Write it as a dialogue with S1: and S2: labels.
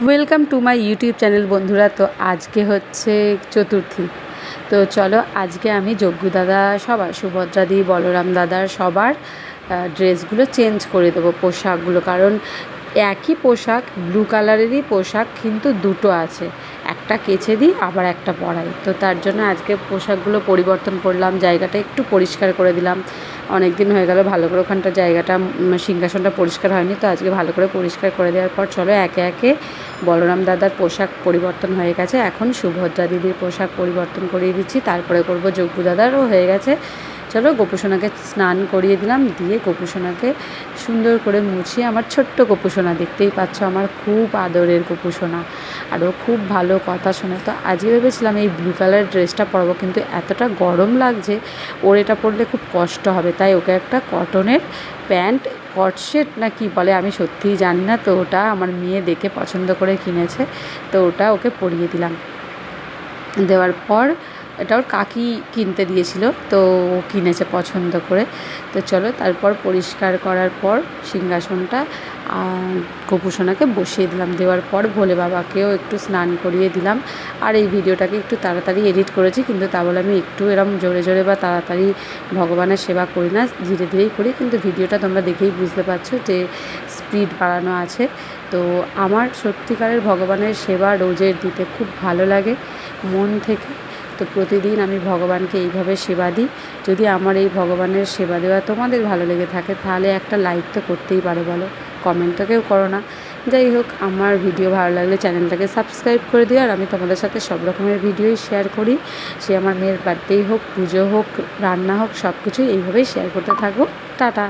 S1: Welcome to my YouTube channel বন্ধুরা। তো আজকে হচ্ছে চতুর্থী। তো চলো আজকে আমি যজ্ঞ দাদা সবার, সুভদ্রাদি, বলরাম দাদার সবার ড্রেসগুলো চেঞ্জ করে দেবো, পোশাকগুলো। কারণ একই পোশাক, ব্লু কালারেরই পোশাক, কিন্তু দুটো আছে, একটা কেচে দিই আবার একটা পরাই। তো তার জন্য আজকে পোশাকগুলো পরিবর্তন করলাম, জায়গাটা একটু পরিষ্কার করে দিলাম। অনেক দিন হয়ে গেল ভালো করে ওখানটা জায়গাটা, সিংহাসনটা পরিষ্কার হয়নি, তো আজকে ভালো করে পরিষ্কার করে দেওয়ার পর চলো একে একে বলরাম দাদার পোশাক পরিবর্তন হয়ে গেছে, এখন সুভদ্রা দিদির পোশাক পরিবর্তন করিয়ে দিচ্ছি, তারপরে করব যজ্ঞ দাদারও হয়ে গেছে। চলো গোপুসোনাকে স্নান করিয়ে দিলাম, দিয়ে গোপুসোনাকে সুন্দর করে মুছিয়ে, আমার ছোট্ট গোপুসোনা দেখতেই পাচ্ছ, আমার খুব আদরের গোপুসোনা, আর ও খুব ভালো কথা শোনে। তো আজকে ভেবেছিলাম এই ব্লু কালার ড্রেসটা পরবো, কিন্তু এতটা গরম লাগছে, ওর এটা পরলে খুব কষ্ট হবে, তাই ওকে একটা কটনের প্যান্ট, কটসেট না কি বলে আমি সত্যিই জানি না, তো ওটা আমার মেয়ে দেখে পছন্দ করে কিনেছে, তো ওটা ওকে পরিয়ে দিলাম। দেওয়ার পর এটা ওর কাকি কিনতে দিয়েছিল, তো ও কিনেছে পছন্দ করে। তো চলো তারপর পরিষ্কার করার পর সিংহাসনটা গোপুসোনাকে বসিয়ে দিলাম, দেওয়ার পর ভোলে বাবাকেও একটু স্নান করিয়ে দিলাম। আর এই ভিডিওটাকে একটু তাড়াতাড়ি এডিট করেছি, কিন্তু তা বলে আমি একটু এরম জোরে জোরে বা তাড়াতাড়ি ভগবানের সেবা করি না, ধীরে ধীরেই করি, কিন্তু ভিডিওটা তোমরা দেখেই বুঝতে পারছো যে স্পিড বাড়ানো আছে। তো আমার সত্যিকারের ভগবানের সেবা রোজের দিতে খুব ভালো লাগে মন থেকে। তো প্রতিদিন আমি ভগবানকে এইভাবে সেবা দিই। যদি আমার এই ভগবানের সেবা দেওয়া তোমাদের ভালো লেগে থাকে, তাহলে একটা লাইক তো করতেই পারো, বলো, কমেন্ট তো কেউ করো না। যাই হোক, আমার ভিডিও ভালো লাগলে চ্যানেলটাকে সাবস্ক্রাইব করে দিও। আর আমি তোমাদের সাথে সব রকমের ভিডিওই শেয়ার করি, সে আমার মেয়ের বার্থডেই হোক, পুজো হোক, রান্না হোক, সব কিছুই এইভাবেই শেয়ার করতে থাকবো। টাটা।